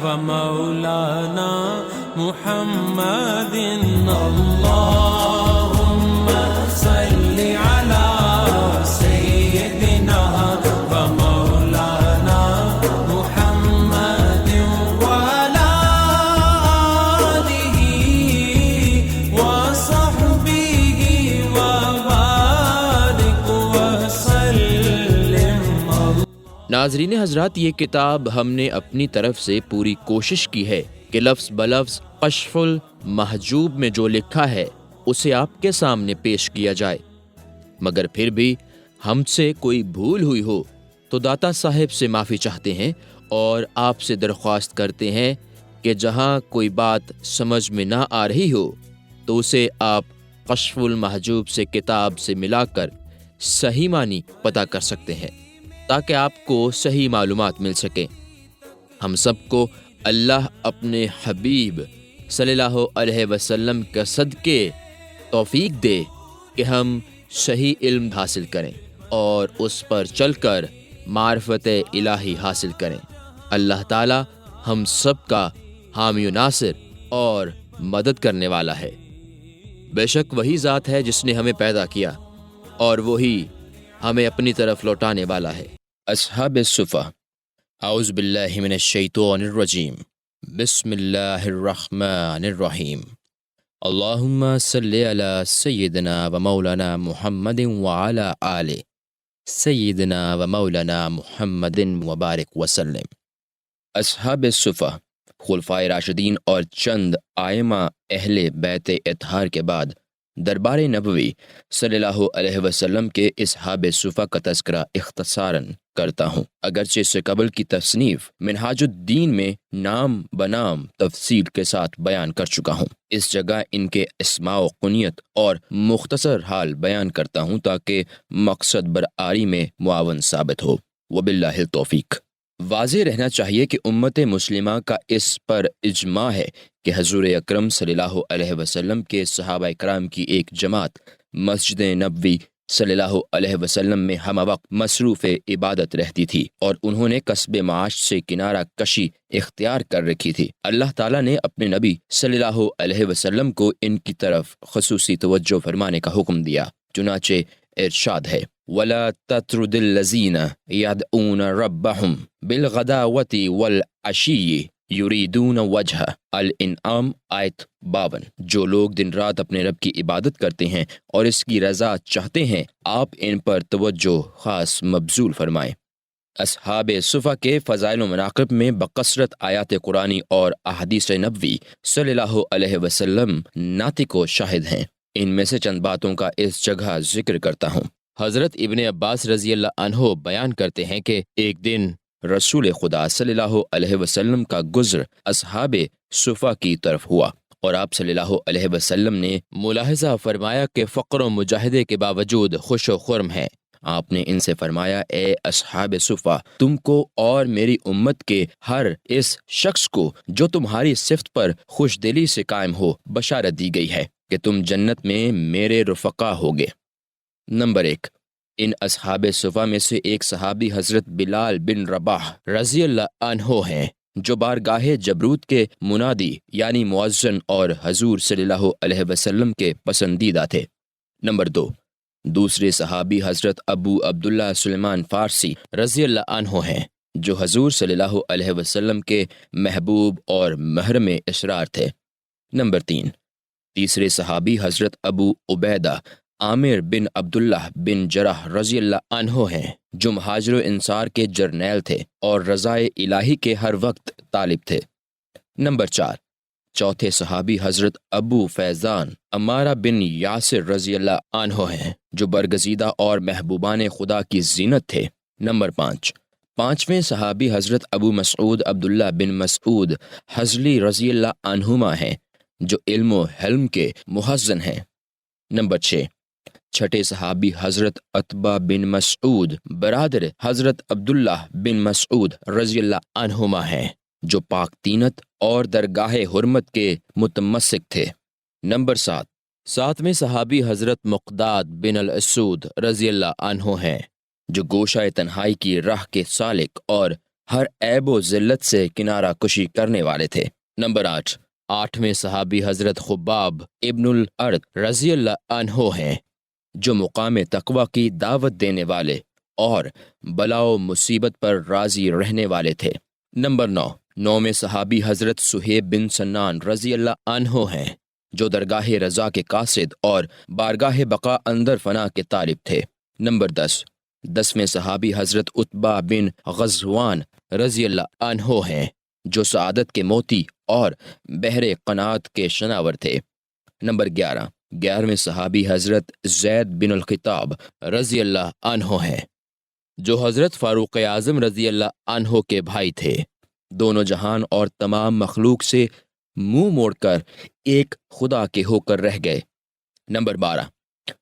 ومولانا محمد اللهم صل على سيدنا ومولانا محمد وعلى آله وصحبه وبارك وسلم. ناظرین حضرات، یہ کتاب ہم نے اپنی طرف سے پوری کوشش کی ہے کہ لفظ بلفظ کشف المحجوب میں جو لکھا ہے اسے آپ کے سامنے پیش کیا جائے، مگر پھر بھی ہم سے کوئی بھول ہوئی ہو تو داتا صاحب سے معافی چاہتے ہیں اور آپ سے درخواست کرتے ہیں کہ جہاں کوئی بات سمجھ میں نہ آ رہی ہو تو اسے آپ کشف المحجوب سے کتاب سے ملا کر صحیح معنی پتہ کر سکتے ہیں تاکہ آپ کو صحیح معلومات مل سکیں. ہم سب کو اللہ اپنے حبیب صلی اللہ علیہ وسلم کا صدقے توفیق دے کہ ہم صحیح علم حاصل کریں اور اس پر چل کر معرفت الہی حاصل کریں. اللہ تعالی ہم سب کا حامی و ناصر اور مدد کرنے والا ہے. بے شک وہی ذات ہے جس نے ہمیں پیدا کیا اور وہی ہمیں اپنی طرف لوٹانے والا ہے. اصحاب الصفہ. اعوذ باللہ من الشیطان الرجیم. بسم اللہ الرحمن الرحیم. اللہم صلی علی سیدنا و مولانا محمد وعلی آل سیدنا و مولانا محمد وبارک وسلم. اصحاب الصفہ خلفائے راشدین اور چند ائمہ اہل بیت اطہار کے بعد دربار نبوی صلی اللہ علیہ وسلم کے اصحاب صفہ کا تذکرہ اختصاراً کرتا ہوں، اگرچہ اس سے قبل کی تصنیف منہاج الدین میں نام بنام تفصیل کے ساتھ بیان کر چکا ہوں. اس جگہ ان کے اسماء و کنیت اور مختصر حال بیان کرتا ہوں تاکہ مقصد برآری میں معاون ثابت ہو. وباللہ التوفیق. واضح رہنا چاہیے کہ امت مسلمہ کا اس پر اجماع ہے کہ حضور اکرم صلی اللہ علیہ وسلم کے صحابہ کرام کی ایک جماعت مسجد نبوی صلی اللہ علیہ وسلم میں ہم وقت مصروف عبادت رہتی تھی اور انہوں نے کسب معاش سے کنارہ کشی اختیار کر رکھی تھی. اللہ تعالیٰ نے اپنے نبی صلی اللہ علیہ وسلم کو ان کی طرف خصوصی توجہ فرمانے کا حکم دیا. چنانچہ ارشاد ہے وَلَا تَطْرُدِ الَّذِينَ يَدْعُونَ رَبَّهُمْ بِالْغَدَاوَةِ وَالْعَشِيِّ یریدون وجہ. الانعام آیت 52. جو لوگ دن رات اپنے رب کی عبادت کرتے ہیں اور اس کی رضا چاہتے ہیں آپ ان پر توجہ خاص مبذول فرمائیں. اصحاب صفہ کے فضائل و مناقب میں بکثرت آیات قرآنی اور احادیث نبوی صلی اللہ علیہ وسلم ناطق و شاہد ہیں. ان میں سے چند باتوں کا اس جگہ ذکر کرتا ہوں. حضرت ابن عباس رضی اللہ عنہ بیان کرتے ہیں کہ ایک دن رسول خدا صلی اللہ علیہ وسلم کا گزر اصحاب صفہ کی طرف ہوا اور آپ صلی اللہ علیہ وسلم نے ملاحظہ فرمایا کہ فقر و مجاہدے کے باوجود خوش و خرم ہیں. آپ نے ان سے فرمایا اے اصحاب صفہ، تم کو اور میری امت کے ہر اس شخص کو جو تمہاری صفت پر خوش دلی سے قائم ہو بشارت دی گئی ہے کہ تم جنت میں میرے رفقا ہوگے. نمبر 1. ان اصحاب صفہ میں سے ایک صحابی حضرت بلال بن رباح رضی اللہ عنہ ہیں جو بارگاہ جبروت کے منادی یعنی مؤذن اور حضور صلی اللہ علیہ وسلم کے پسندیدہ تھے. نمبر 2. دوسرے صحابی حضرت ابو عبداللہ سلیمان فارسی رضی اللہ عنہ ہیں جو حضور صلی اللہ علیہ وسلم کے محبوب اور محرم اسرار تھے. نمبر 3. تیسرے صحابی حضرت ابو عبیدہ عامر بن عبداللہ بن جرح رضی اللہ عنہ ہیں جو مہاجر و انصار کے جرنیل تھے اور رضائے الہی کے ہر وقت طالب تھے. نمبر 4. چوتھے صحابی حضرت ابو فیضان عمارہ بن یاسر رضی اللہ عنہ ہیں جو برگزیدہ اور محبوبان خدا کی زینت تھے. نمبر 5. پانچویں صحابی حضرت ابو مسعود عبداللہ بن مسعود حضلی رضی اللہ عنہما ہیں جو علم و حلم کے محزن ہیں. نمبر 6. چھٹے صحابی حضرت عتبہ بن مسعود برادر حضرت عبداللہ بن مسعود رضی اللہ عنہما ہیں جو پاک تینت اور درگاہ حرمت کے متمسک تھے. نمبر 7. ساتویں صحابی حضرت مقداد بن الاسود رضی اللہ عنہ ہیں جو گوشہ تنہائی کی راہ کے سالک اور ہر عیب و ذلت سے کنارہ کشی کرنے والے تھے۔ نمبر 8، 8ویں صحابی حضرت خباب ابن الارت رضی اللہ عنہ ہیں، جو مقام تقوی کی دعوت دینے والے اور بلا و مصیبت پر راضی رہنے والے تھے۔ نمبر 9، 9ویں صحابی حضرت صہیب بن سنان رضی اللہ عنہ ہیں، جو درگاہ رضا کے قاصد اور بارگاہ بقا اندر فنا کے طالب تھے۔ نمبر 10، 10ویں صحابی حضرت عتبہ بن غزوان رضی اللہ عنہ ہیں، جو سعادت کے موتی اور بحر قناعت کے شناور تھے۔ نمبر 11، 11ویں صحابی حضرت زید بن الخطاب رضی اللہ عنہ ہیں، جو حضرت فاروق اعظم رضی اللہ عنہ کے بھائی تھے۔ دونوں جہان اور تمام مخلوق سے منہ موڑ کر ایک خدا کے ہو کر رہ گئے۔ نمبر 12،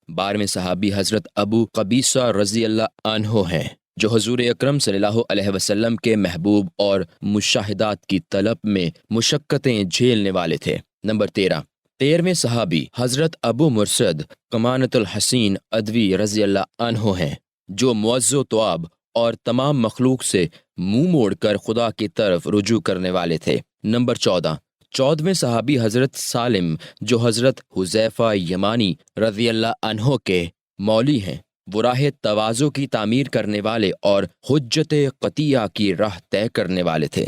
12ویں صحابی حضرت ابو قبیصہ رضی اللہ عنہ ہیں، جو حضور اکرم صلی اللہ علیہ وسلم کے محبوب اور مشاہدات کی طلب میں مشقتیں جھیلنے والے تھے۔ نمبر 13، 13ویں صحابی حضرت ابو مرثد کمانۃ الحسین ادوی رضی اللہ عنہ ہیں، جو معز و طواب اور تمام مخلوق سے منہ موڑ کر خدا کی طرف رجوع کرنے والے تھے۔ نمبر 14، 14ویں صحابی حضرت سالم، جو حضرت حذیفہ یمانی رضی اللہ عنہ کے مولی ہیں، وہ راہ تواضع کی تعمیر کرنے والے اور حجت قطعیہ کی راہ طے کرنے والے تھے۔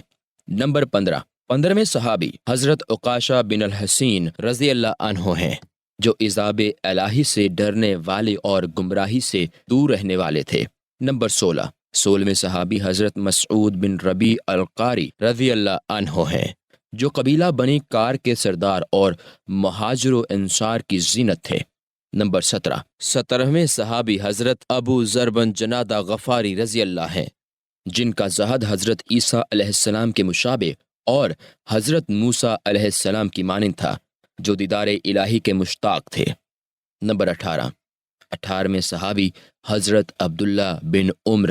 نمبر 15، 15ویں صحابی حضرت عکاشہ بن الحسین رضی اللہ عنہ ہیں، جو عذاب الہی سے ڈرنے والے اور گمراہی سے دور رہنے والے تھے۔ نمبر 16، 16ویں صحابی حضرت مسعود بن ربیع القاری رضی اللہ عنہ ہیں، جو قبیلہ بنی کار کے سردار اور مہاجر و انصار کی زینت تھے۔ نمبر 17، 17ویں صحابی حضرت ابو ذر بن جنادہ غفاری رضی اللہ ہیں، جن کا زہد حضرت عیسیٰ علیہ السلام کے مشابہ اور حضرت موسیٰ علیہ السلام کی مانند تھا، جو دیدار الہی کے مشتاق تھے۔ نمبر 18، 18ویں صحابی حضرت عبداللہ بن عمر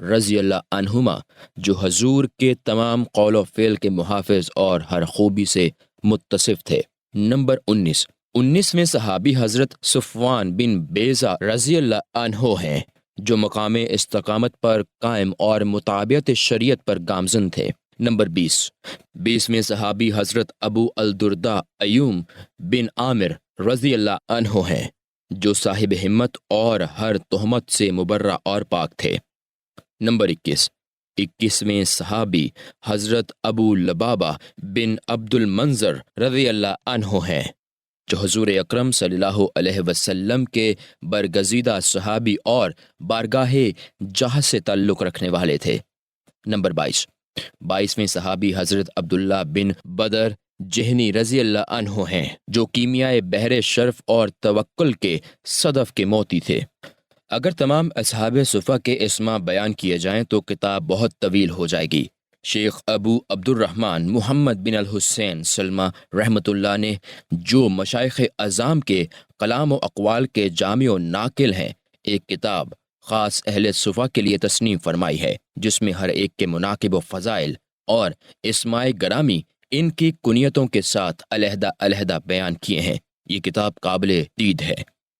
رضی اللہ عنہما، جو حضور کے تمام قول و فعل کے محافظ اور ہر خوبی سے متصف تھے۔ نمبر 19، 19ویں صحابی حضرت صفوان بن بیضہ رضی اللہ عنہ ہیں، جو مقام استقامت پر قائم اور مطابقت شریعت پر گامزن تھے۔ نمبر 20، 20ویں صحابی حضرت ابو الدرداء ایوم بن عامر رضی اللہ عنہ ہیں، جو صاحب ہمت اور ہر تہمت سے مبرہ اور پاک تھے۔ نمبر 21، 21ویں صحابی حضرت ابو لبابہ بن عبد المنظر رضی اللہ عنہ ہیں، جو حضور اکرم صلی اللہ علیہ وسلم کے برگزیدہ صحابی اور بارگاہ جاہ سے تعلق رکھنے والے تھے۔ نمبر 22، 22ویں صحابی حضرت عبداللہ بن بدر جہنی رضی اللہ عنہ ہیں، جو کیمیائے بحر شرف اور توکل کے صدف کے موتی تھے۔ اگر تمام اصحاب صفہ کے اسماء بیان کیے جائیں تو کتاب بہت طویل ہو جائے گی۔ شیخ ابو عبد الرحمن محمد بن الحسین سلمہ رحمۃ اللہ نے، جو مشائخ اعظام کے کلام و اقوال کے جامع و ناقل ہیں، ایک کتاب خاص اہل صفہ کے لیے تصنیف فرمائی ہے، جس میں ہر ایک کے مناقب و فضائل اور اسماء گرامی ان کی کنیتوں کے ساتھ علیحدہ علیحدہ بیان کیے ہیں۔ یہ کتاب قابل دید ہے۔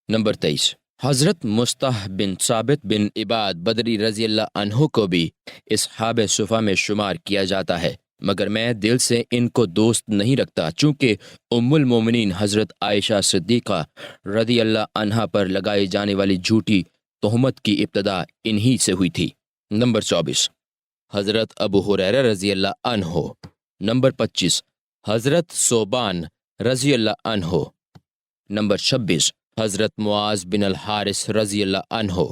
نمبر 23، حضرت مصطح بن ثابت بن عباد بدری رضی اللہ عنہ کو بھی اصحاب صفہ میں شمار کیا جاتا ہے، مگر میں دل سے ان کو دوست نہیں رکھتا، چونکہ ام المومنین حضرت عائشہ صدیقہ رضی اللہ عنہا پر لگائی جانے والی جھوٹی تہمت کی ابتدا انہی سے ہوئی تھی۔ نمبر 24، حضرت ابو ہریرہ رضی اللہ عنہ۔ نمبر 25، حضرت ثوبان رضی اللہ عنہ۔ نمبر 26، حضرت معاذ بن الحارث رضی اللہ عنہ۔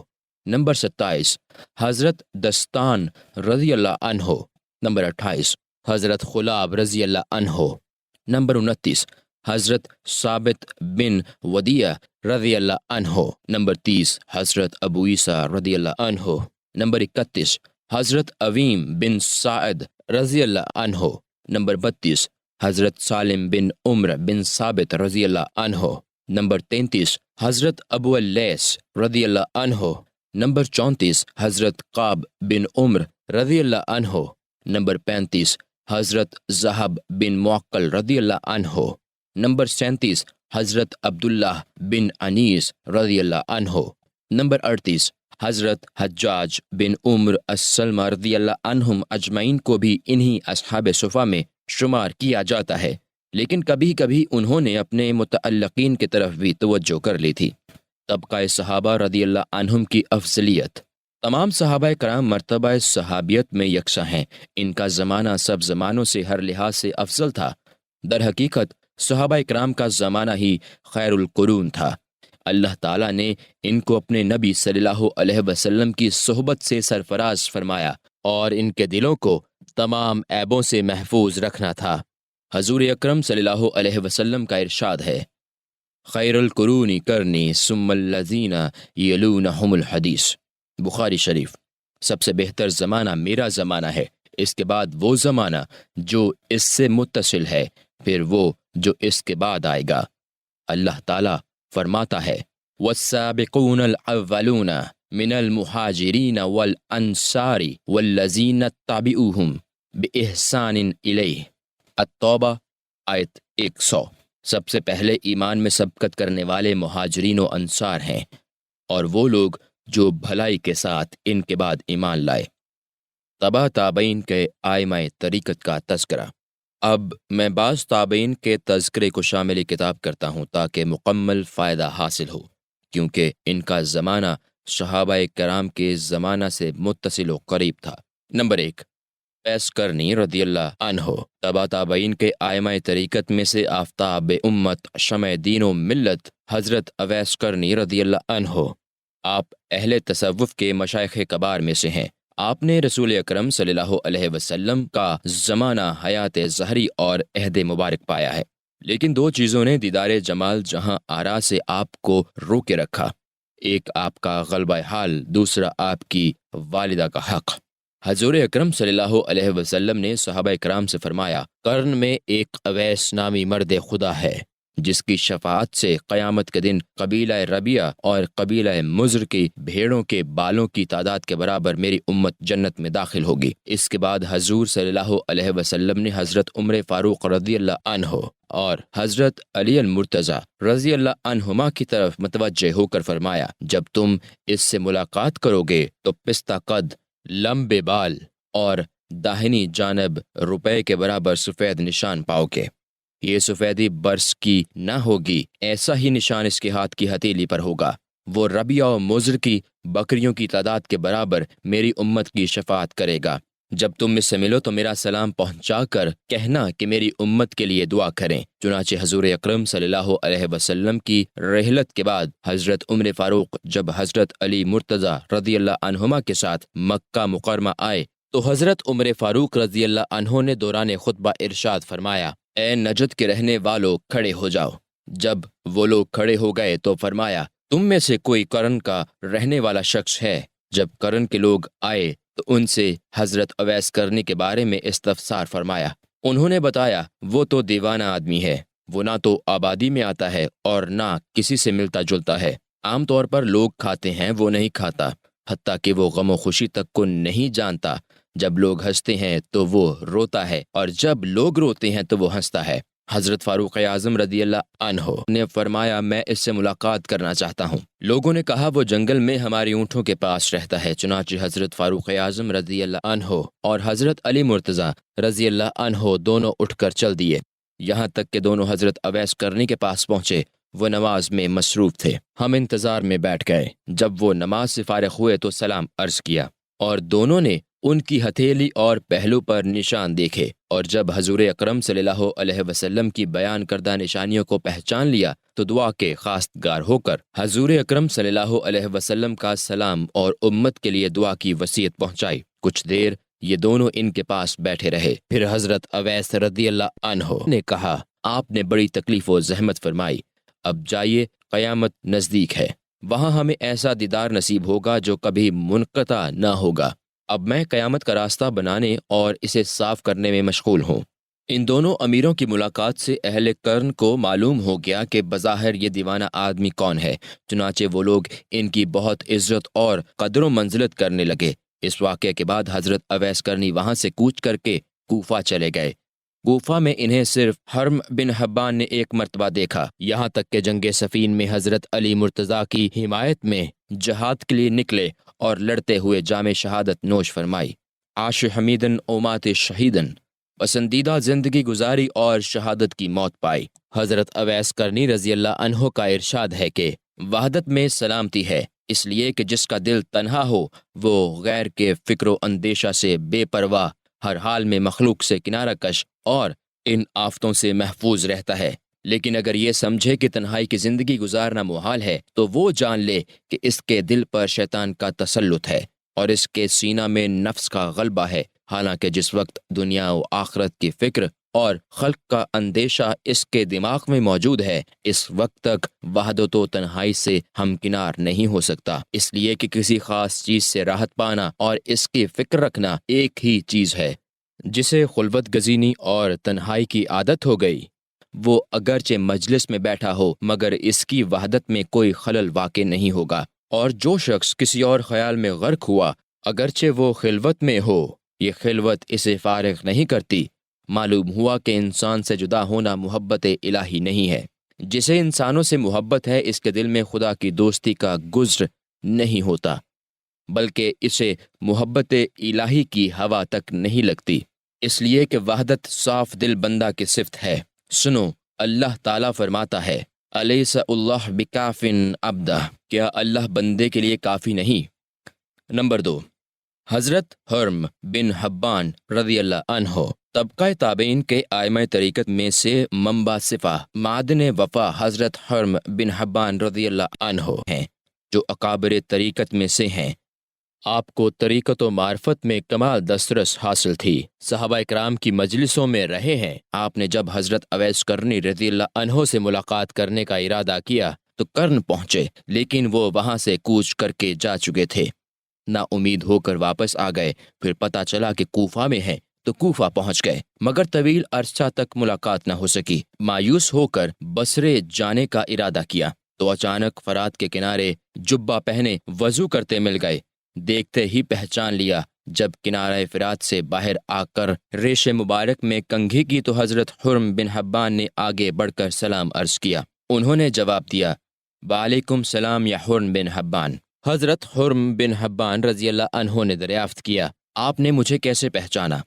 نمبر 27، حضرت دستان رضی اللہ عنہ۔ نمبر 28، حضرت خلاب رضی اللہ عنہ۔ نمبر 29، حضرت ثابت بن ودیع رضی اللہ عنہ۔ نمبر 30، حضرت ابو عیسیٰ رضی اللہ عنہ۔ نمبر 31، حضرت عویم بن سعد رضی اللہ عنہ۔ نمبر 32، حضرت سالم بن عمر بن ثابت رضی اللہ عنہ۔ نمبر 33، حضرت ابو اللیث رضی اللہ عنہ۔ نمبر 34، حضرت قاب بن عمر رضی اللہ عنہ۔ نمبر 35، حضرت ذہب بن معقل رضی اللہ عنہ۔ نمبر 37، حضرت عبداللہ بن انیس رضی اللہ عنہ۔ نمبر 38، حضرت حجاج بن عمر السلمہ رضی اللہ عنہم اجمعین کو بھی انہی اصحاب صفا میں شمار کیا جاتا ہے، لیکن کبھی کبھی انہوں نے اپنے متعلقین کی طرف بھی توجہ کر لی تھی۔ طبقہ صحابہ رضی اللہ عنہم کی افضلیت۔ تمام صحابہ کرام مرتبہ صحابیت میں یکساں ہیں، ان کا زمانہ سب زمانوں سے ہر لحاظ سے افضل تھا۔ در حقیقت صحابہ کرام کا زمانہ ہی خیر القرون تھا۔ اللہ تعالیٰ نے ان کو اپنے نبی صلی اللہ علیہ وسلم کی صحبت سے سرفراز فرمایا اور ان کے دلوں کو تمام عیبوں سے محفوظ رکھنا تھا۔ حضور اکرم صلی اللہ علیہ وسلم کا ارشاد ہے، خیر القرون کرنی ثم الذین یلونہم الحدیث، بخاری شریف۔ سب سے بہتر زمانہ میرا زمانہ ہے، اس کے بعد وہ زمانہ جو اس سے متصل ہے، پھر وہ جو اس کے بعد آئے گا۔ اللہ تعالیٰ فرماتا ہے، والسابقون الاولون من المہاجرین والانصار والذین اتبعوہم باحسان الیہ، التوبہ آیت 100۔ سب سے پہلے ایمان میں سبقت کرنے والے مہاجرین و انصار ہیں، اور وہ لوگ جو بھلائی کے ساتھ ان کے بعد ایمان لائے۔ تبع تابعین کے آئمہ طریقت کا تذکرہ۔ اب میں بعض تابعین کے تذکرے کو شامل کتاب کرتا ہوں تاکہ مکمل فائدہ حاصل ہو، کیونکہ ان کا زمانہ صحابہ کرام کے زمانہ سے متصل و قریب تھا۔ نمبر 1، قیس کرنی رضی اللہ عنہ۔ تبع تابعین کے آئمہ طریقت میں سے آفتاب امت، شمع دین و ملت، حضرت اویس کرنی رضی اللہ عنہ۔ آپ اہل تصوف کے مشائخ کبار میں سے ہیں۔ آپ نے رسول اکرم صلی اللہ علیہ وسلم کا زمانہ حیات ظہری اور عہد مبارک پایا ہے، لیکن دو چیزوں نے دیدار جمال جہاں آرا سے آپ کو روکے رکھا، ایک آپ کا غلبہ حال، دوسرا آپ کی والدہ کا حق۔ حضور اکرم صلی اللہ علیہ وسلم نے صحابہ کرام سے فرمایا، قرن میں ایک اویس نامی مرد خدا ہے جس کی شفاعت سے قیامت کے دن قبیلہ ربیہ اور قبیلہ مضر کی بھیڑوں کے بالوں کی تعداد کے برابر میری امت جنت میں داخل ہوگی۔ اس کے بعد حضور صلی اللہ علیہ وسلم نے حضرت عمر فاروق رضی اللہ عنہ اور حضرت علی المرتضیٰ رضی اللہ عنہما کی طرف متوجہ ہو کر فرمایا، جب تم اس سے ملاقات کرو گے تو پستہ قد، لمبے بال اور داہنی جانب روپے کے برابر سفید نشان پاؤ گے۔ یہ سفیدی برس کی نہ ہوگی، ایسا ہی نشان اس کے ہاتھ کی ہتھیلی پر ہوگا۔ وہ ربیہ و مضر کی بکریوں کی تعداد کے برابر میری امت کی شفاعت کرے گا۔ جب تم مجھ سے ملو تو میرا سلام پہنچا کر کہنا کہ میری امت کے لیے دعا کریں۔ چنانچہ حضور اکرم صلی اللہ علیہ وسلم کی رحلت کے بعد حضرت عمر فاروق جب حضرت علی مرتضیٰ رضی اللہ عنہما کے ساتھ مکہ مکرمہ آئے تو حضرت عمر فاروق رضی اللہ عنہ نے دوران خطبہ ارشاد فرمایا، اے نجد کے رہنے والوں کھڑے ہو جاؤ۔ جب وہ لوگ کھڑے ہو گئے تو فرمایا، تم میں سے کوئی قرن کا رہنے والا شخص ہے؟ جب قرن کے لوگ آئے تو ان سے حضرت اویس کرنی کے بارے میں استفسار فرمایا۔ انہوں نے بتایا، وہ تو دیوانہ آدمی ہے، وہ نہ تو آبادی میں آتا ہے اور نہ کسی سے ملتا جلتا ہے۔ عام طور پر لوگ کھاتے ہیں وہ نہیں کھاتا، حتیٰ کہ وہ غم و خوشی تک کو نہیں جانتا۔ جب لوگ ہنستے ہیں تو وہ روتا ہے اور جب لوگ روتے ہیں تو وہ ہنستا ہے۔ حضرت فاروق اعظم رضی اللہ عنہ نے فرمایا، میں اس سے ملاقات کرنا چاہتا ہوں۔ لوگوں نے کہا، وہ جنگل میں ہماری اونٹوں کے پاس رہتا ہے۔ چنانچہ حضرت فاروق اعظم رضی اللہ عنہ اور حضرت علی مرتضیٰ رضی اللہ عنہ دونوں اٹھ کر چل دیے، یہاں تک کہ دونوں حضرت اویس کرنی کے پاس پہنچے۔ وہ نماز میں مصروف تھے۔ ہم انتظار میں بیٹھ گئے۔ جب وہ نماز سے فارغ ہوئے تو سلام عرض کیا اور دونوں نے ان کی ہتھیلی اور پہلو پر نشان دیکھے، اور جب حضور اکرم صلی اللہ علیہ وسلم کی بیان کردہ نشانیوں کو پہچان لیا تو دعا کے خواستگار ہو کر حضور اکرم صلی اللہ علیہ وسلم کا سلام اور امت کے لیے دعا کی وصیت پہنچائی۔ کچھ دیر یہ دونوں ان کے پاس بیٹھے رہے۔ پھر حضرت اویس رضی اللہ عنہ نے کہا، آپ نے بڑی تکلیف و زحمت فرمائی، اب جائیے، قیامت نزدیک ہے، وہاں ہمیں ایسا دیدار نصیب ہوگا جو کبھی منقطع نہ ہوگا۔ اب میں قیامت کا راستہ بنانے اور اسے صاف کرنے میں مشغول ہوں۔ ان دونوں امیروں کی ملاقات سے اہل قرن کو معلوم ہو گیا کہ بظاہر یہ دیوانہ آدمی کون ہے، چنانچہ وہ لوگ ان کی بہت عزت اور قدر و منزلت کرنے لگے۔ اس واقعے کے بعد حضرت اویس کرنی وہاں سے کوچ کر کے کوفہ چلے گئے۔ کوفہ میں انہیں صرف حرم بن حبان نے ایک مرتبہ دیکھا، یہاں تک کہ جنگ صفین میں حضرت علی مرتضیٰ کی حمایت میں جہاد کے لیے نکلے اور لڑتے ہوئے جام شہادت نوش فرمائی۔ عاش حمیدن اومات شہیدن، پسندیدہ زندگی گزاری اور شہادت کی موت پائی۔ حضرت اویس کرنی رضی اللہ عنہ کا ارشاد ہے کہ وحدت میں سلامتی ہے، اس لیے کہ جس کا دل تنہا ہو وہ غیر کے فکر و اندیشہ سے بے پرواہ، ہر حال میں مخلوق سے کنارہ کش اور ان آفتوں سے محفوظ رہتا ہے۔ لیکن اگر یہ سمجھے کہ تنہائی کی زندگی گزارنا محال ہے تو وہ جان لے کہ اس کے دل پر شیطان کا تسلط ہے اور اس کے سینہ میں نفس کا غلبہ ہے، حالانکہ جس وقت دنیا و آخرت کی فکر اور خلق کا اندیشہ اس کے دماغ میں موجود ہے، اس وقت تک وحدت و تنہائی سے ہمکنار نہیں ہو سکتا، اس لیے کہ کسی خاص چیز سے راحت پانا اور اس کی فکر رکھنا ایک ہی چیز ہے۔ جسے خلوت گزینی اور تنہائی کی عادت ہو گئی، وہ اگرچہ مجلس میں بیٹھا ہو مگر اس کی وحدت میں کوئی خلل واقع نہیں ہوگا، اور جو شخص کسی اور خیال میں غرق ہوا اگرچہ وہ خلوت میں ہو، یہ خلوت اسے فارغ نہیں کرتی۔ معلوم ہوا کہ انسان سے جدا ہونا محبت الہی نہیں ہے۔ جسے انسانوں سے محبت ہے اس کے دل میں خدا کی دوستی کا گزر نہیں ہوتا، بلکہ اسے محبت الہی کی ہوا تک نہیں لگتی، اس لیے کہ وحدت صاف دل بندہ کی صفت ہے۔ سنو، اللہ تعالیٰ فرماتا ہے، الیس اللہ بکاف عبدہ، کیا اللہ بندے کے لیے کافی نہیں؟ نمبر 2، حضرت حرم بن حبان رضی اللہ عنہ طبقہ تابعین کے ائمہ طریقت میں سے منبع صفا معدن وفا حضرت حرم بن حبان رضی اللہ عنہ ہیں، جو اکابر طریقت میں سے ہیں۔ آپ کو طریقت و معرفت میں کمال دسترس حاصل تھی، صحابہ اکرام کی مجلسوں میں رہے ہیں۔ آپ نے جب حضرت اویس کرنی رضی اللہ عنہ سے ملاقات کرنے کا ارادہ کیا تو کرن پہنچے، لیکن وہ وہاں سے کوچ کر کے جا چکے تھے۔ نا امید ہو کر واپس آ گئے، پھر پتہ چلا کہ کوفہ میں ہیں تو کوفہ پہنچ گئے، مگر طویل عرصہ تک ملاقات نہ ہو سکی۔ مایوس ہو کر بصرے جانے کا ارادہ کیا تو اچانک فرات کے کنارے جبہ پہنے وضو کرتے مل گئے، دیکھتے ہی پہچان لیا۔ جب کنارہ فرات سے باہر آ کر ریش مبارک میں کنگھی کی تو حضرت حرم بن حبان نے آگے بڑھ کر سلام عرض کیا۔ انہوں نے جواب دیا، وعلیکم السلام یا حرم بن حبان۔ حضرت حرم بن حبان رضی اللہ عنہ نے دریافت کیا، آپ نے مجھے کیسے پہچانا؟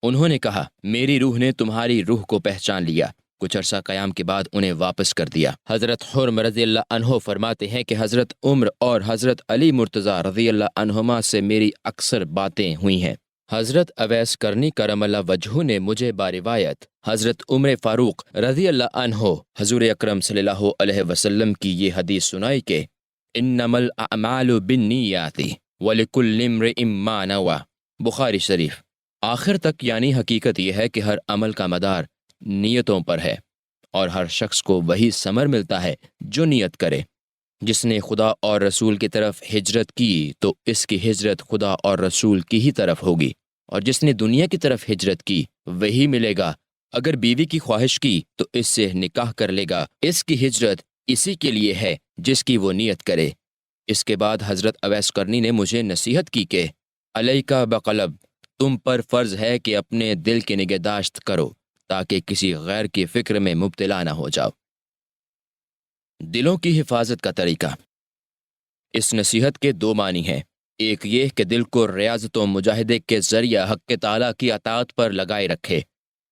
انہوں نے کہا، میری روح نے تمہاری روح کو پہچان لیا۔ کچھ عرصہ قیام کے بعد انہیں واپس کر دیا۔ حضرت حرم رضی اللہ عنہ فرماتے ہیں کہ حضرت عمر اور حضرت علی مرتضیٰ رضی اللہ عنہما سے میری اکثر باتیں ہوئی ہیں۔ حضرت اویس کرنی کرم اللہ وجہہ نے مجھے باروایت حضرت عمر فاروق رضی اللہ عنہ حضور اکرم صلی اللہ علیہ وسلم کی یہ حدیث سنائی کہ انما الاعمال بالنیات ولکل امرئ ما نوی، بخاری شریف۔ آخر تک یعنی حقیقت یہ ہے کہ ہر عمل کا مدار نیتوں پر ہے، اور ہر شخص کو وہی ثمر ملتا ہے جو نیت کرے۔ جس نے خدا اور رسول کی طرف ہجرت کی تو اس کی ہجرت خدا اور رسول کی ہی طرف ہوگی، اور جس نے دنیا کی طرف ہجرت کی وہی ملے گا۔ اگر بیوی کی خواہش کی تو اس سے نکاح کر لے گا، اس کی ہجرت اسی کے لیے ہے جس کی وہ نیت کرے۔ اس کے بعد حضرت اویس کرنی نے مجھے نصیحت کی کہ علیکہ بقلب، تم پر فرض ہے کہ اپنے دل کی نگہداشت کرو تاکہ کسی غیر کی فکر میں مبتلا نہ ہو جاؤ۔ دلوں کی حفاظت کا طریقہ۔ اس نصیحت کے دو معنی ہیں، ایک یہ کہ دل کو ریاضت و مجاہدے کے ذریعہ حق تعالیٰ کی اطاعت پر لگائے رکھے،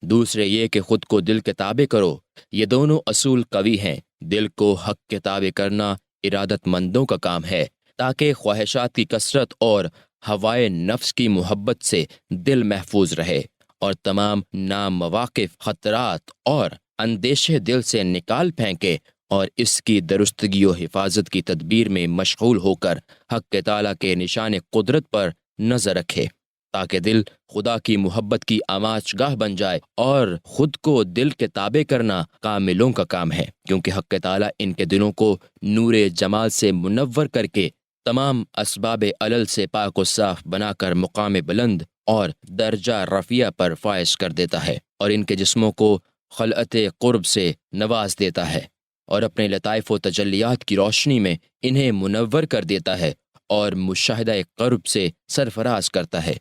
دوسرے یہ کہ خود کو دل کے تابع کرو۔ یہ دونوں اصول قوی ہیں۔ دل کو حق کے تابع کرنا ارادت مندوں کا کام ہے، تاکہ خواہشات کی کثرت اور ہوائے نفس کی محبت سے دل محفوظ رہے، اور تمام نامواقف خطرات اور اندیشے دل سے نکال پھینکے، اور اس کی درستگی و حفاظت کی تدبیر میں مشغول ہو کر حق تعالیٰ کے نشان قدرت پر نظر رکھے، تاکہ دل خدا کی محبت کی آماج گاہ بن جائے۔ اور خود کو دل کے تابع کرنا کاملوں کا کام ہے، کیونکہ حق تعالیٰ ان کے دلوں کو نور جمال سے منور کر کے تمام اسباب علل سے پاک و صاف بنا کر مقام بلند اور درجہ رفیع پر فائز کر دیتا ہے، اور ان کے جسموں کو خلعت قرب سے نواز دیتا ہے، اور اپنے لطائف و تجلیات کی روشنی میں انہیں منور کر دیتا ہے، اور مشاہدہ قرب سے سرفراز کرتا ہے۔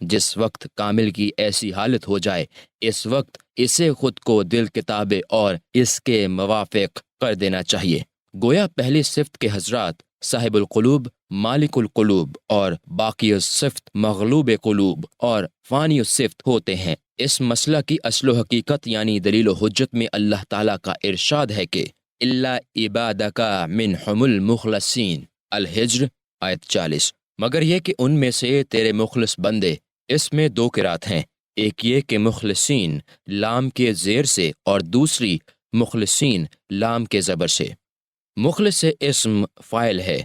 جس وقت کامل کی ایسی حالت ہو جائے اس وقت اسے خود کو دل کتاب اور اس کے موافق کر دینا چاہیے۔ گویا پہلی صفت کے حضرات صاحب القلوب، مالک القلوب اور باقی الصفت مغلوب قلوب اور فانی الصفت ہوتے ہیں۔ اس مسئلہ کی اصل و حقیقت یعنی دلیل و حجت میں اللہ تعالیٰ کا ارشاد ہے کہ اللہ عبادک منہم المخلصین، الحجر آیت 40، مگر یہ کہ ان میں سے تیرے مخلص بندے۔ اس میں دو قرات ہیں، ایک یہ کہ مخلصین لام کے زیر سے اور دوسری مخلصین لام کے زبر سے۔ مخلص اسم فاعل ہے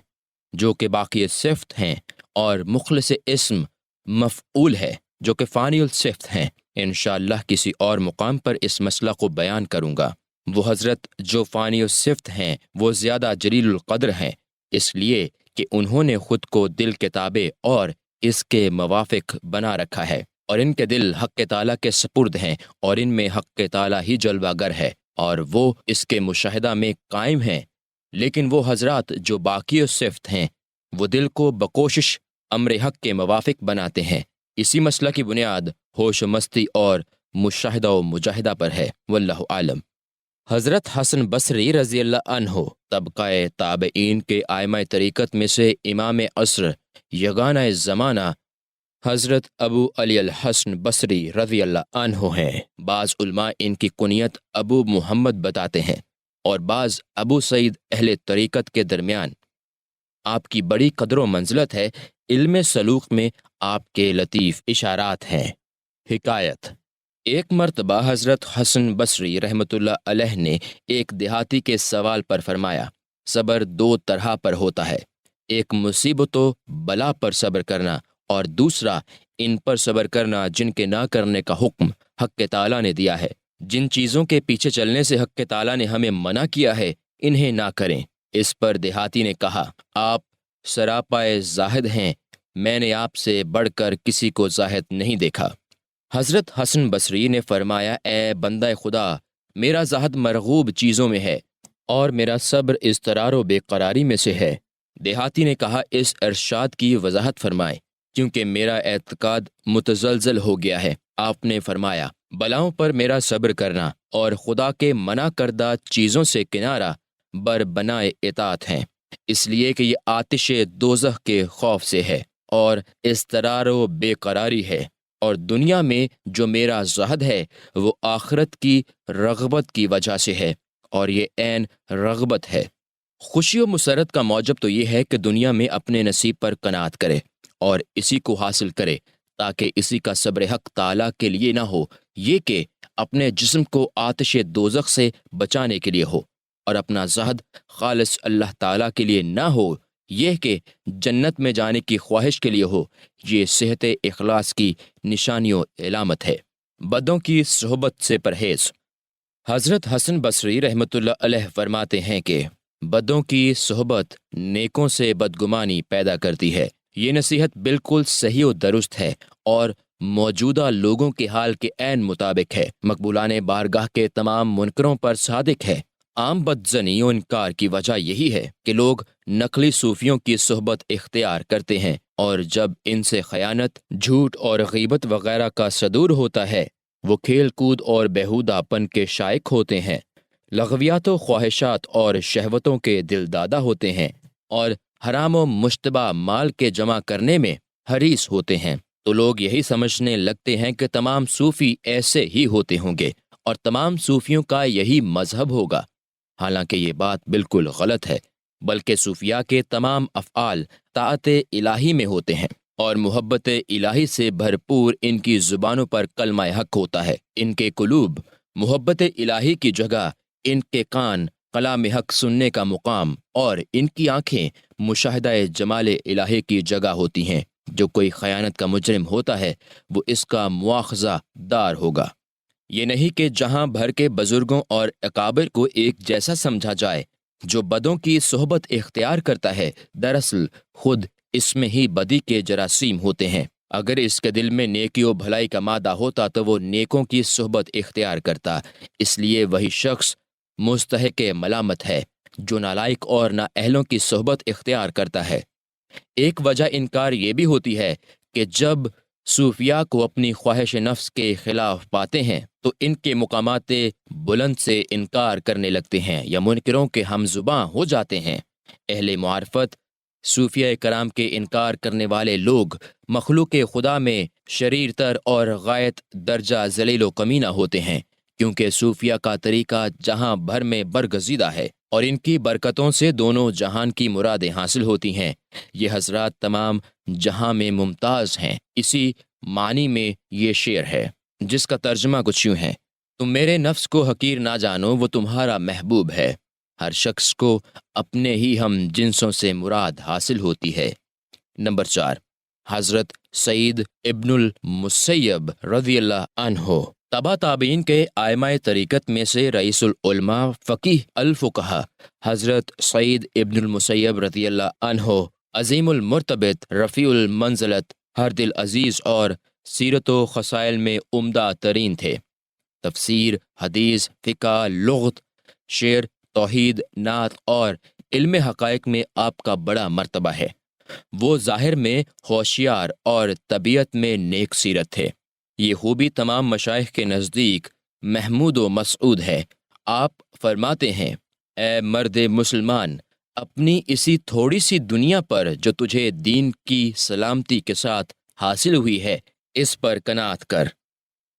جو کہ باقی صفت ہیں، اور مخلص اسم مفعول ہے جو کہ فانی الصفت ہیں۔ انشاءاللہ کسی اور مقام پر اس مسئلہ کو بیان کروں گا۔ وہ حضرت جو فانی الصفت ہیں وہ زیادہ جلیل القدر ہیں، اس لیے کہ انہوں نے خود کو دل کتابے اور اس کے موافق بنا رکھا ہے، اور ان کے دل حق تعالیٰ کے سپرد ہیں، اور ان میں حق تعالیٰ ہی جلوہ گر ہے اور وہ اس کے مشاہدہ میں قائم ہیں۔ لیکن وہ حضرات جو باقی صفت ہیں وہ دل کو بکوشش امر حق کے موافق بناتے ہیں۔ اسی مسئلہ کی بنیاد ہوش و مستی اور مشاہدہ و مجاہدہ پر ہے، واللہ عالم۔ حضرت حسن بصری رضی اللہ عنہ طبقہ تابعین کے ائمہ طریقت میں سے امام عصر یگانہ زمانہ حضرت ابو علی الحسن بصری رضی اللہ عنہ ہیں۔ بعض علماء ان کی کنیت ابو محمد بتاتے ہیں، اور بعض ابو سعید اہل طریقت کے درمیان آپ کی بڑی قدر و منزلت ہے۔ علم سلوک میں آپ کے لطیف اشارات ہیں۔ حکایت: ایک مرتبہ حضرت حسن بصری رحمۃ اللہ علیہ نے ایک دیہاتی کے سوال پر فرمایا، صبر دو طرح پر ہوتا ہے، ایک مصیبت و بلا پر صبر کرنا، اور دوسرا ان پر صبر کرنا جن کے نہ کرنے کا حکم حق تعالیٰ نے دیا ہے۔ جن چیزوں کے پیچھے چلنے سے حق تعالیٰ نے ہمیں منع کیا ہے انہیں نہ کریں۔ اس پر دیہاتی نے کہا، آپ سراپائے زاہد ہیں، میں نے آپ سے بڑھ کر کسی کو زاہد نہیں دیکھا۔ حضرت حسن بصری نے فرمایا، اے بندہ خدا، میرا زہد مرغوب چیزوں میں ہے اور میرا صبر اضطرار و بے قراری میں سے ہے۔ دیہاتی نے کہا، اس ارشاد کی وضاحت فرمائیں، کیونکہ میرا اعتقاد متزلزل ہو گیا ہے۔ آپ نے فرمایا، بلاؤں پر میرا صبر کرنا اور خدا کے منع کردہ چیزوں سے کنارہ بر بنائے اطاعت ہیں، اس لیے کہ یہ آتش دوزخ کے خوف سے ہے اور اضطرار و بے قراری ہے، اور دنیا میں جو میرا زہد ہے وہ آخرت کی رغبت کی وجہ سے ہے، اور یہ عین رغبت ہے۔ خوشی و مسرت کا موجب تو یہ ہے کہ دنیا میں اپنے نصیب پر قناعت کرے اور اسی کو حاصل کرے، تاکہ اسی کا صبر حق تعالیٰ کے لیے نہ ہو یہ کہ اپنے جسم کو آتش دوزخ سے بچانے کے لیے ہو، اور اپنا زہد خالص اللہ تعالیٰ کے لیے نہ ہو یہ کہ جنت میں جانے کی خواہش کے لیے ہو۔ یہ صحت اخلاص کی نشانی و علامت ہے۔ بدوں کی صحبت سے پرہیز۔ حضرت حسن بصری رحمۃ اللہ علیہ فرماتے ہیں کہ بدوں کی صحبت نیکوں سے بدگمانی پیدا کرتی ہے۔ یہ نصیحت بالکل صحیح و درست ہے اور موجودہ لوگوں کے حال کے عین مطابق ہے۔ مقبولان بارگاہ کے تمام منکروں پر صادق ہے۔ عام بدظنی و انکار کی وجہ یہی ہے کہ لوگ نقلی صوفیوں کی صحبت اختیار کرتے ہیں، اور جب ان سے خیانت، جھوٹ اور غیبت وغیرہ کا صدور ہوتا ہے وہ کھیل کود اور بیہودہ پن کے شائق ہوتے ہیں، لغویات و خواہشات اور شہوتوں کے دل دادہ ہوتے ہیں، اور حرام و مشتبہ مال کے جمع کرنے میں حریص ہوتے ہیں، تو لوگ یہی سمجھنے لگتے ہیں کہ تمام صوفی ایسے ہی ہوتے ہوں گے اور تمام صوفیوں کا یہی مذہب ہوگا۔ حالانکہ یہ بات بالکل غلط ہے، بلکہ صوفیاء کے تمام افعال طاعت الہی میں ہوتے ہیں، اور محبت الہی سے بھرپور ان کی زبانوں پر کلمہ حق ہوتا ہے۔ ان کے قلوب محبت الہی کی جگہ، ان کے کان کلام حق سننے کا مقام، اور ان کی آنکھیں مشاہدہ جمال الہی کی جگہ ہوتی ہیں۔ جو کوئی خیانت کا مجرم ہوتا ہے وہ اس کا مواخذہ دار ہوگا۔ یہ نہیں کہ جہاں بھر کے بزرگوں اور اکابر کو ایک جیسا سمجھا جائے۔ جو بدوں کی صحبت اختیار کرتا ہے دراصل خود اس میں ہی بدی کے جراثیم ہوتے ہیں۔ اگر اس کے دل میں نیکی و بھلائی کا مادہ ہوتا تو وہ نیکوں کی صحبت اختیار کرتا، اس لیے وہی شخص مستحق ملامت ہے جو نالائق اور نااہلوں کی صحبت اختیار کرتا ہے۔ ایک وجہ انکار یہ بھی ہوتی ہے کہ جب صوفیاء کو اپنی خواہش نفس کے خلاف پاتے ہیں تو ان کے مقامات بلند سے انکار کرنے لگتے ہیں یا منکروں کے ہم زباں ہو جاتے ہیں۔ اہل معرفت صوفیاء کرام کے انکار کرنے والے لوگ مخلوق خدا میں شریر تر اور غایت درجہ ذلیل و کمینہ ہوتے ہیں، کیونکہ صوفیاء کا طریقہ جہاں بھر میں برگزیدہ ہے اور ان کی برکتوں سے دونوں جہان کی مرادیں حاصل ہوتی ہیں۔ یہ حضرات تمام جہاں میں ممتاز ہیں۔ اسی معنی میں یہ شعر ہے جس کا ترجمہ کچھ یوں ہے: تم میرے نفس کو حقیر نہ جانو، وہ تمہارا محبوب ہے۔ ہر شخص کو اپنے ہی ہم جنسوں سے مراد حاصل ہوتی ہے۔ نمبر 4، حضرت سعید ابن المسیب رضی اللہ عنہ تبع تابعین کے ائمہ طریقت میں سے رئیس العلماء فقیہ الفقہا حضرت سعید ابن المسیب رضی اللہ عنہ عظیم المرتبت رفیع المنزلت ہر دل عزیز اور سیرت و خصائل میں عمدہ ترین تھے۔ تفسیر، حدیث، فقہ، لغت، شعر، توحید، نعت اور علم حقائق میں آپ کا بڑا مرتبہ ہے۔ وہ ظاہر میں ہوشیار اور طبیعت میں نیک سیرت تھے۔ یہ خوبی تمام مشائخ کے نزدیک محمود و مسعود ہے۔ آپ فرماتے ہیں: اے مرد مسلمان، اپنی اسی تھوڑی سی دنیا پر جو تجھے دین کی سلامتی کے ساتھ حاصل ہوئی ہے، اس پر قناعت کر۔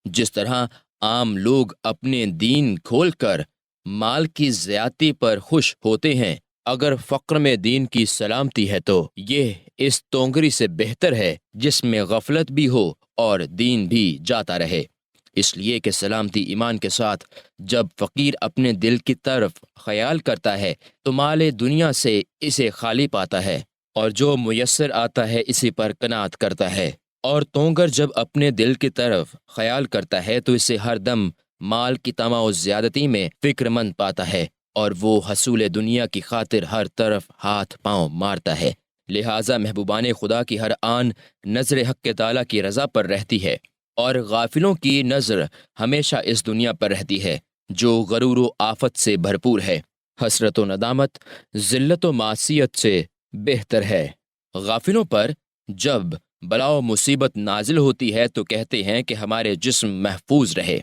جس طرح عام لوگ اپنے دین کھول کر مال کی زیادتی پر خوش ہوتے ہیں، اگر فقر میں دین کی سلامتی ہے تو یہ اس تونگری سے بہتر ہے جس میں غفلت بھی ہو اور دین بھی جاتا رہے۔ اس لیے کہ سلامتی ایمان کے ساتھ جب فقیر اپنے دل کی طرف خیال کرتا ہے تو مال دنیا سے اسے خالی پاتا ہے، اور جو میسر آتا ہے اسی پر قناعت کرتا ہے، اور تونگر جب اپنے دل کی طرف خیال کرتا ہے تو اسے ہر دم مال کی طمع و زیادتی میں فکر مند پاتا ہے، اور وہ حصول دنیا کی خاطر ہر طرف ہاتھ پاؤں مارتا ہے۔ لہٰذا محبوبان خدا کی ہر آن نظر حق تعالیٰ کی رضا پر رہتی ہے، اور غافلوں کی نظر ہمیشہ اس دنیا پر رہتی ہے جو غرور و آفت سے بھرپور ہے۔ حسرت و ندامت ذلت و معصیت سے بہتر ہے۔ غافلوں پر جب بلا و مصیبت نازل ہوتی ہے تو کہتے ہیں کہ ہمارے جسم محفوظ رہے،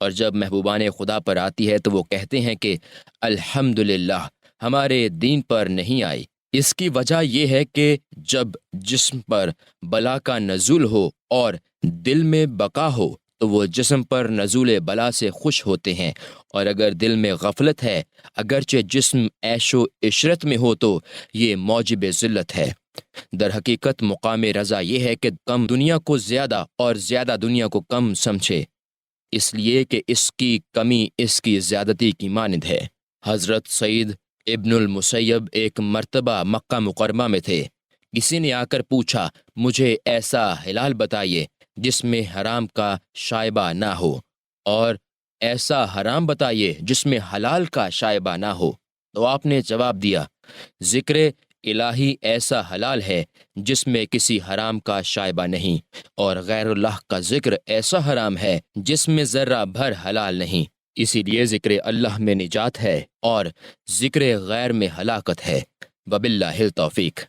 اور جب محبوبان خدا پر آتی ہے تو وہ کہتے ہیں کہ الحمدللہ ہمارے دین پر نہیں آئی۔ اس کی وجہ یہ ہے کہ جب جسم پر بلا کا نزول ہو اور دل میں بقا ہو تو وہ جسم پر نزول بلا سے خوش ہوتے ہیں، اور اگر دل میں غفلت ہے اگرچہ جسم عیش و عشرت میں ہو تو یہ موجب ذلت ہے۔ در حقیقت مقام رضا یہ ہے کہ کم دنیا کو زیادہ اور زیادہ دنیا کو کم سمجھے، اس لیے کہ اس کی کمی اس کی زیادتی کی مانند ہے۔ حضرت سعید ابن المسیب ایک مرتبہ مکہ مکرمہ میں تھے۔ کسی نے آ کر پوچھا: مجھے ایسا ہلال بتائیے جس میں حرام کا شائبہ نہ ہو، اور ایسا حرام بتائیے جس میں حلال کا شائبہ نہ ہو۔ تو آپ نے جواب دیا: ذکر الہی ایسا حلال ہے جس میں کسی حرام کا شائبہ نہیں، اور غیر اللہ کا ذکر ایسا حرام ہے جس میں ذرہ بھر حلال نہیں۔ اسی لیے ذکر اللہ میں نجات ہے اور ذکر غیر میں ہلاکت ہے۔ وباللہ التوفیق۔